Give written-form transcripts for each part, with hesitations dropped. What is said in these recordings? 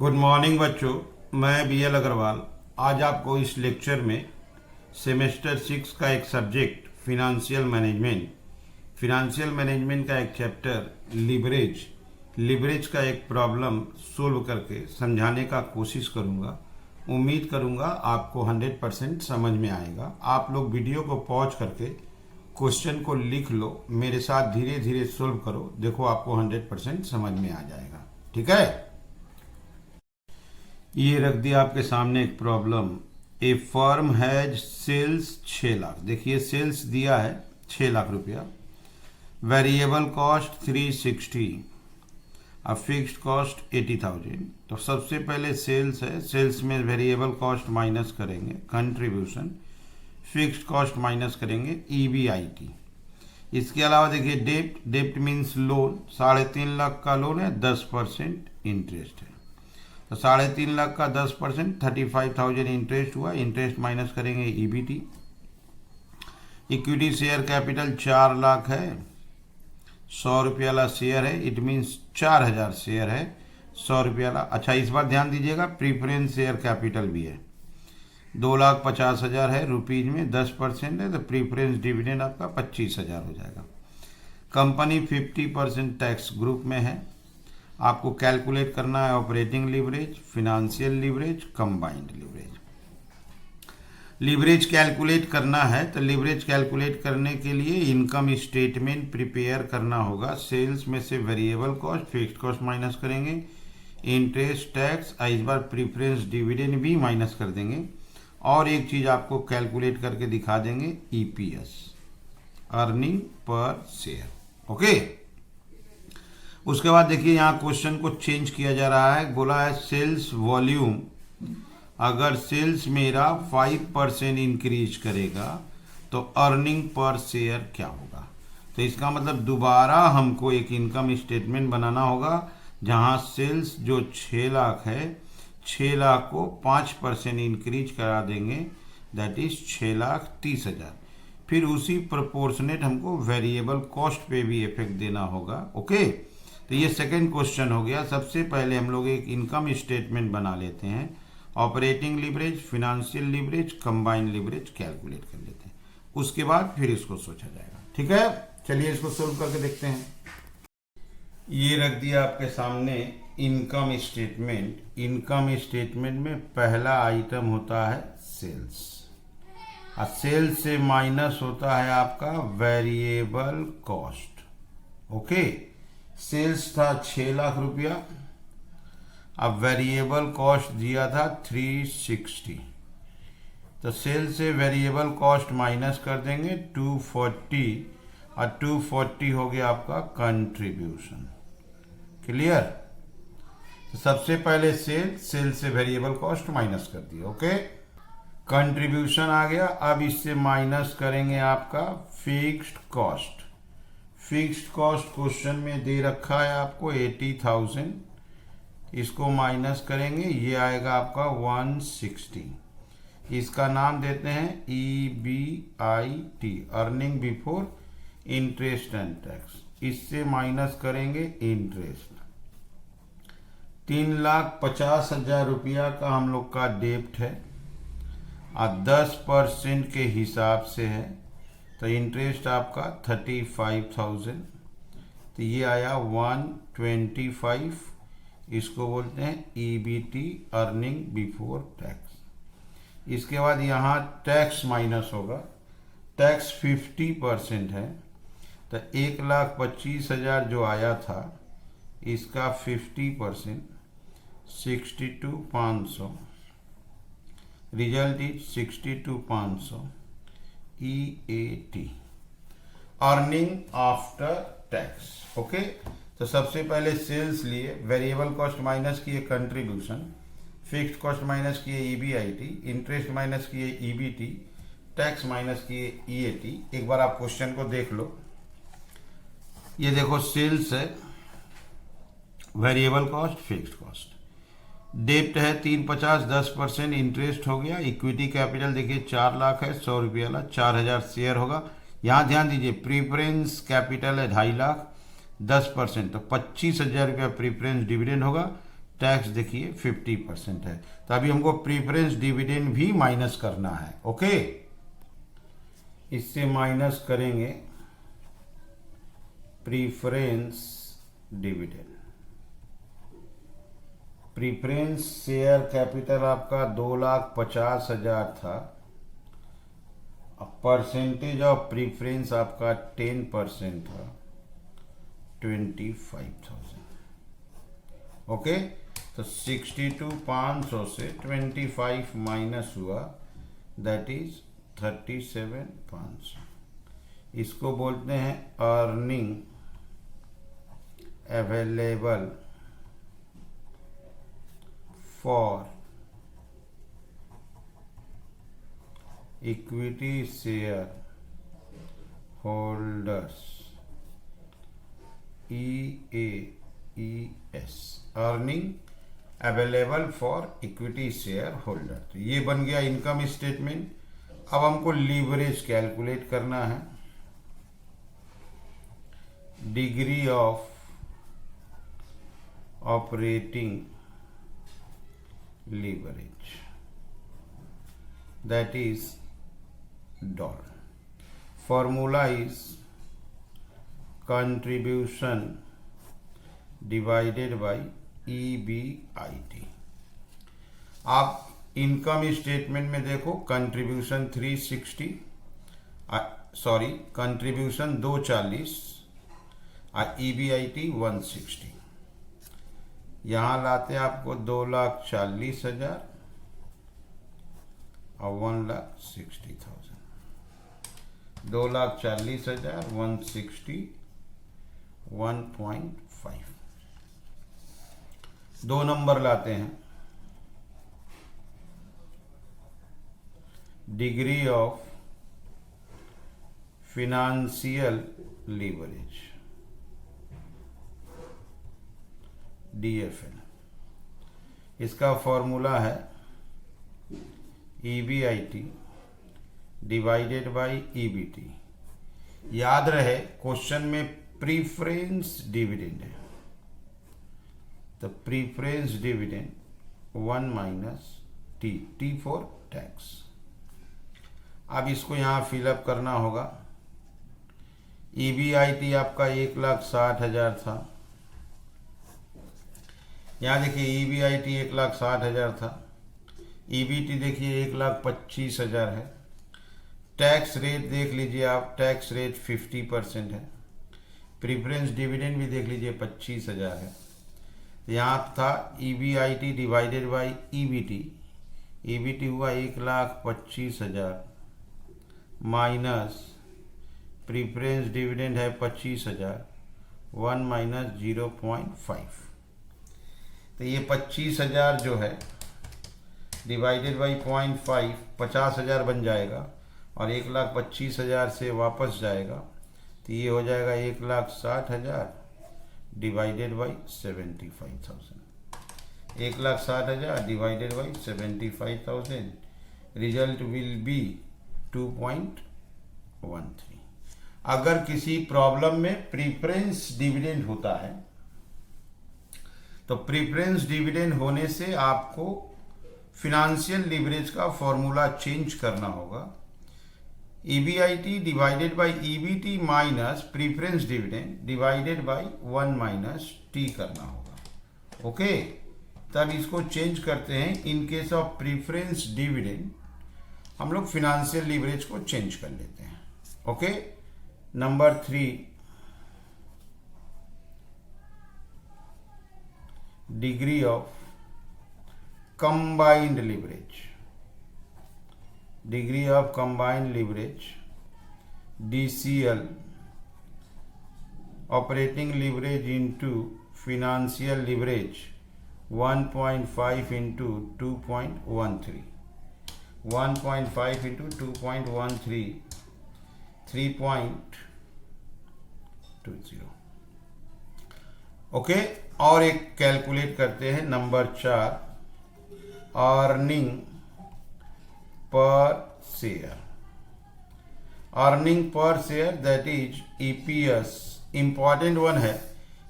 Good morning बच्चों, मैं BL Agarwal आज आपको इस लेक्चर में सेमेस्टर 6 का एक सब्जेक्ट फिनेंशियल मैनेजमेंट का एक चैप्टर लिवरेज का एक प्रॉब्लम सोल्व करके समझाने का कोशिश करूंगा। उम्मीद करूंगा आपको 100% समझ में आएगा। आप लोग वीडियो को पॉज करके क्वेश्चन को लिख लो, मेरे साथ धीरे धीरे सोल्व करो, देखो आपको 100% समझ में आ जाएगा। ठीक है, ये रख दिया आपके सामने एक problem. A firm has sales 6 lakh, देखिए सेल्स दिया है 6 लाख रुपया, वेरिएबल कॉस्ट 360, अब फिक्स्ड कॉस्ट 80,000। तो सबसे पहले सेल्स है, सेल्स में वेरिएबल कॉस्ट माइनस करेंगे कंट्रीब्यूशन, फिक्स्ड कॉस्ट माइनस करेंगे EBIT। इसके अलावा देखिए डेप्ट मीन्स लोन, 3.5 लाख का लोन है, 10% इंटरेस्ट है। तो 3.5 लाख का 10% 35,000 इंटरेस्ट हुआ, इंटरेस्ट माइनस करेंगे EBT। Equity share capital 4 lakh है, 100 रुपये वाला शेयर है, इट मीन्स 4,000 शेयर है, 100 रुपये वाला। अच्छा, इस बार ध्यान दीजिएगा, प्रीफरेंस शेयर कैपिटल भी है, 2,50,000 है रुपीज में, 10% है, तो प्रीफरेंस डिविडेंड आपका 25,000 हो जाएगा। कंपनी 50% टैक्स ग्रुप में है। आपको कैलकुलेट करना है operating leverage, financial leverage, combined leverage. Leverage calculate करना है तो लीवरेज कैलकुलेट करने के लिए इनकम स्टेटमेंट प्रिपेयर करना होगा। सेल्स में से variable cost, fixed cost minus करेंगे, इंटरेस्ट, टैक्स, इस बार प्रीफरेंस डिविडेंड भी माइनस कर देंगे, और एक चीज आपको कैलकुलेट करके दिखा देंगे, EPS, earning per share. Okay, उसके बाद देखिए यहाँ क्वेश्चन को चेंज किया जा रहा है। बोला है सेल्स वॉल्यूम, अगर सेल्स मेरा 5% इंक्रीज करेगा तो अर्निंग पर शेयर क्या होगा। तो इसका मतलब दोबारा हमको एक इनकम स्टेटमेंट बनाना होगा जहाँ सेल्स जो 6 लाख है, 6 लाख को 5% इंक्रीज करा देंगे, दैट इज 6,30,000। फिर उसी प्रोपोर्शनेट हमको वेरिएबल कॉस्ट पे भी इफेक्ट देना होगा। ओके, तो ये सेकंड क्वेश्चन हो गया। सबसे पहले हम लोग एक इनकम स्टेटमेंट बना लेते हैं, operating leverage, financial leverage, combined leverage calculate कर लेते हैं, उसके बाद फिर इसको सोचा जाएगा। ठीक है, चलिए इसको सोल्व करके देखते हैं। ये रख दिया आपके सामने इनकम स्टेटमेंट। इनकम स्टेटमेंट में पहला आइटम होता है सेल्स, और सेल्स से माइनस होता है आपका वेरिएबल कॉस्ट। ओके, सेल्स था 6 लाख रुपया, अब वेरिएबल कॉस्ट दिया था 360, तो सेल्स से वेरिएबल कॉस्ट माइनस कर देंगे 240, और 240 हो गया आपका कंट्रीब्यूशन। क्लियर, तो सबसे पहले सेल से वेरिएबल कॉस्ट माइनस कर दिया। ओके, कंट्रीब्यूशन आ गया। अब इससे माइनस करेंगे आपका fixed cost. Fixed cost question में दे रखा है आपको 80,000, इसको माइनस करेंगे, ये आएगा आपका 160। इसका नाम देते हैं EBIT, earning before interest and tax. इससे माइनस करेंगे इंटरेस्ट। 3,50,000 रुपया का हम लोग का डेप्ट है, और 10% के हिसाब से है, तो इंटरेस्ट आपका 35,000, तो ये आया 125। इसको बोलते हैं EBT, अर्निंग बिफोर टैक्स। इसके बाद यहाँ टैक्स माइनस होगा, टैक्स 50% है, तो 1,25,000 जो आया था इसका 50% 62,500, result is 62,500 EAT, earning after tax. Okay, तो सबसे पहले सेल्स लिए, वेरिएबल कॉस्ट माइनस किए कंट्रीब्यूशन, फिक्स्ड कॉस्ट माइनस किए EBIT, इंटरेस्ट माइनस किए EBT, टैक्स माइनस किए EAT। एक बार आप क्वेश्चन को देख लो, ये देखो सेल्स है, वेरिएबल कॉस्ट, फिक्स्ड कॉस्ट, डेप्ट है 350, 10% इंटरेस्ट हो गया, इक्विटी कैपिटल देखिए 4 लाख है, 100 रुपये वाला, 4,000 शेयर होगा। यहाँ ध्यान दीजिए प्रीफरेंस कैपिटल है 2.5 लाख, 10% तो 25,000 रुपया प्रीफरेंस डिविडेंड होगा, टैक्स देखिए 50% है। तो अभी हमको प्रीफरेंस डिविडेंड भी माइनस करना है। ओके, इससे माइनस करेंगे preference dividend. Preference share capital आपका 2,50,000 था। परसेंटेज ऑफ प्रीफरेंस आपका 10% था, 25,000। ओके, तो 62,500 से 25 माइनस हुआ, दैट इज 37,500। इसको बोलते हैं earning available for equity share holders, EAES, earning available for equity share holder. तो ये बन गया इनकम स्टेटमेंट। अब हमको लीवरेज कैलकुलेट करना है। Degree of operating leverage, that is dollar. Formula is contribution divided by EBIT। आप इनकम स्टेटमेंट में देखो, कंट्रीब्यूशन 360, कंट्रीब्यूशन 240 और EBIT 160। यहाँ लाते आपको 2,40,000 और 1,60,000। 2,40,000, 160, 1.5। दो नंबर लाते हैं। Degree of financial leverage, DFL। इसका फॉर्मूला है EBIT डिवाइडेड बाय EBT। याद रहे क्वेश्चन में प्रीफरेंस डिविडेंड है, तो preference dividend 1 minus T for tax. अब इसको यहाँ फिलअप करना होगा। EBIT आपका 1,60,000 था। यहाँ देखिए EBIT 1,60,000 था। EBT देखिए 1,25,000 है। टैक्स रेट देख लीजिए आप, टैक्स रेट 50% है। प्रीफरेंस डिविडेंड भी देख लीजिए 25,000 है। यहाँ था EBIT डिवाइडेड बाय EBT हुआ 1,25,000 माइनस प्रीफरेंस डिविडेंड है 25,000, 1 माइनस 0.5। तो ये 25,000 जो है डिवाइडेड बाई 0.5 50,000 बन जाएगा और 1,25,000 से वापस जाएगा, तो ये हो जाएगा 1,60,000 divided by 75,000। 1,60,000 divided by 75,000, result will B 2.13। अगर किसी प्रॉब्लम में प्रीफरेंस डिविडेंड होता है तो प्रीफरेंस डिविडेंड होने से आपको फिनेंशियल लीवरेज का फॉर्मूला चेंज करना होगा। EBIT divided by EBT minus preference dividend divided by 1 minus T करना होगा। ओके, तब इसको चेंज करते हैं। In case of preference dividend हम लोग फिनेंशियल लीवरेज को चेंज कर लेते हैं। Okay, number 3, degree of combined leverage, degree of combined leverage, DCL, operating leverage into financial leverage 1.5 into 2.13, 1.5 into 2.13, 3.20। Okay, और एक कैलकुलेट करते हैं। Number 4, earning per share. Earning per share that is EPS। Important one है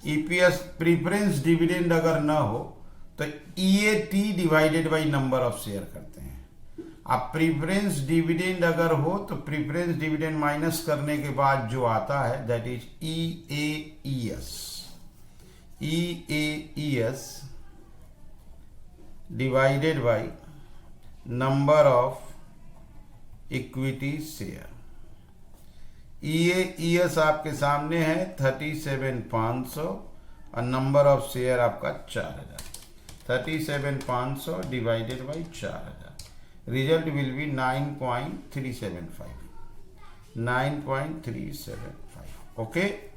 EPS। Preference dividend अगर ना हो तो EAT divided by number of share करते हैं। अब प्रीफरेंस डिविडेंड अगर हो तो प्रीफरेंस डिविडेंड माइनस करने के बाद जो आता है that is EAES divided by number of equity share. EAES आपके सामने है 37,500 और नंबर ऑफ शेयर आपका 4,000। 37,500 divided by 4,000, result will be 9.375। Okay,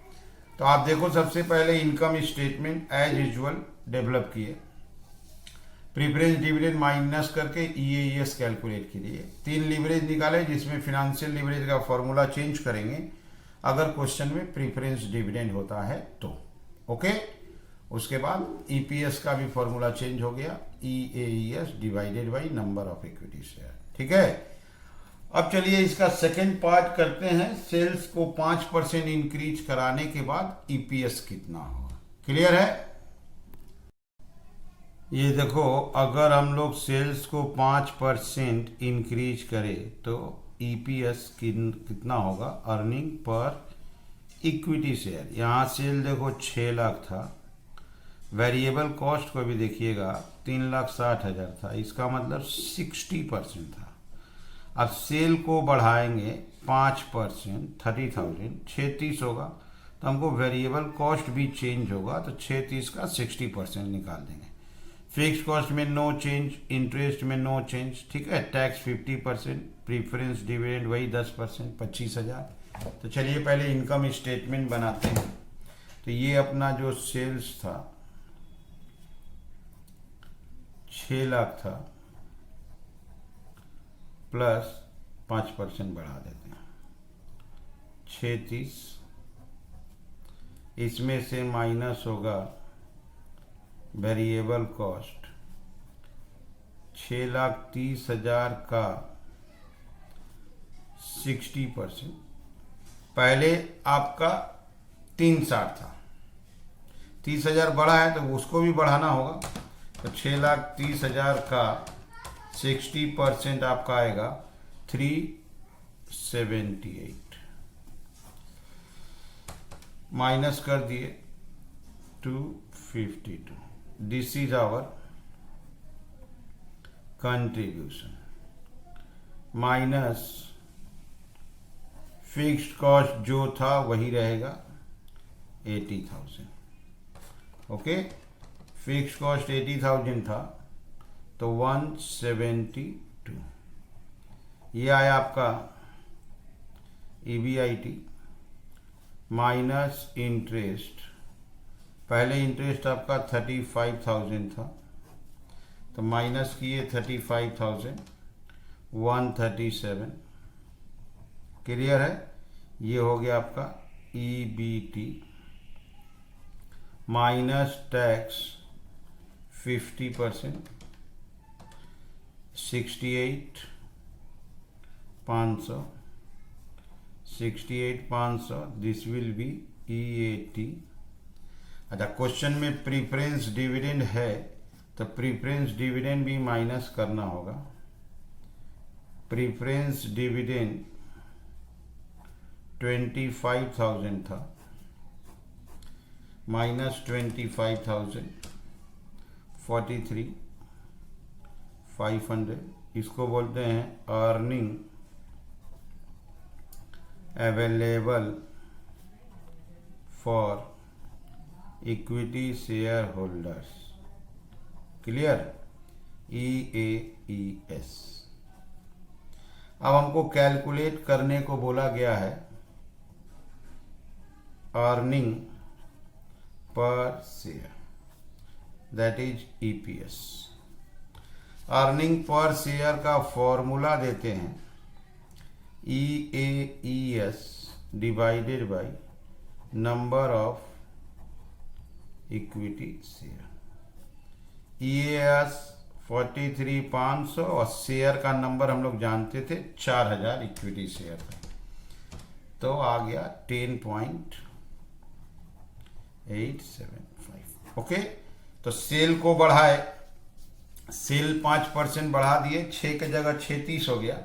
तो आप देखो सबसे पहले income statement as usual develop किए, प्रीफरेंस डिविडेंड माइनस करके EAES कैलकुलेट कीजिए, 3 लीवरेज निकाले जिसमें फिनेंशियल लीवरेज का फॉर्मूला चेंज करेंगे अगर क्वेश्चन में प्रीफरेंस डिविडेंड होता है तो। ओके, उसके बाद EPS का भी फॉर्मूला चेंज हो गया, EAES divided by number of equity share. ठीक है, अब चलिए इसका सेकेंड पार्ट करते हैं। सेल्स को 5% इंक्रीज कराने के बाद EPS कितना होगा। क्लियर है? ये देखो, अगर हम लोग सेल्स को 5% इंक्रीज करें तो EPS कितना होगा, अर्निंग पर इक्विटी शेयर। यहाँ सेल देखो 6 लाख था, वेरिएबल कॉस्ट को भी देखिएगा 3,60,000 था, इसका मतलब 60% था। अब सेल को बढ़ाएंगे 5%, 30,000, 36 होगा, तो हमको वेरिएबल कॉस्ट भी चेंज होगा, तो 36 का 60% निकाल देंगे। फिक्स कॉस्ट में नो चेंज, इंटरेस्ट में नो चेंज। ठीक है, टैक्स 50%, प्रीफरेंस डिविडेंड वही 10%, 25,000। तो चलिए पहले इनकम स्टेटमेंट बनाते हैं। तो ये अपना जो सेल्स था 6 लाख था, प्लस 5% बढ़ा देते हैं 36, इसमें से माइनस होगा वेरिएबल कॉस्ट 6,30,000 का 60%। पहले आपका 360 था, 30,000 बढ़ा है तो उसको भी बढ़ाना होगा, तो 6,30,000 का 60% आपका आएगा 378, माइनस कर दिए 252। This is our contribution minus fixed cost जो था वही रहेगा 80,000। ओके, फिक्स्ड कॉस्ट 80,000 था तो 172। ये आया आपका EBIT माइनस इंटरेस्ट। पहले इंटरेस्ट आपका 35,000 था, तो माइनस किए 35,000, 137। क्लियर है? ये हो गया आपका EBT minus tax 50%, 68,500, 68,500, this will be EAT। अच्छा, क्वेश्चन में प्रीफरेंस डिविडेंड है तो प्रीफरेंस डिविडेंड भी माइनस करना होगा। प्रीफरेंस डिविडेंड 25,000 था, माइनस 25,000, 43,500। इसको बोलते हैं earning available for equity share holders. Clear? EAES। अब हमको कैलकुलेट करने को बोला गया है earning per share, that is EPS। Earning per share का फॉर्मूला देते हैं EAES divided by number of equity share. EAS 43,500 और शेयर का नंबर हम लोग जानते थे 4,000 इक्विटी शेयर का, तो आ गया 10.875। ओके, तो सेल को बढ़ाए, सेल 5% बढ़ा दिए, 6 की जगह 36 हो गया।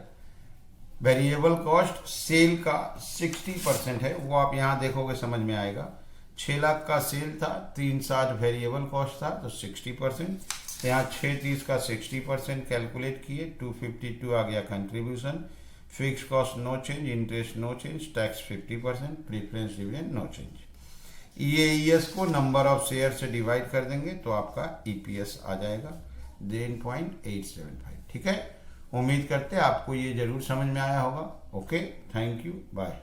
वेरिएबल कॉस्ट सेल का 60% है, वो आप यहाँ देखोगे समझ में आएगा। 6 लाख का सेल था, 360 वेरिएबल कॉस्ट था, तो 60%। तो यहाँ 630 का 60% कैलकुलेट किए, 252 आ गया contribution. Fix cost no change, interest no change, tax 50%, preference dividend no change. EAES को नंबर ऑफ शेयर से डिवाइड कर देंगे तो आपका EPS आ जाएगा 10.875। ठीक है, उम्मीद करते हैं आपको ये जरूर समझ में आया होगा। Okay, thank you, bye.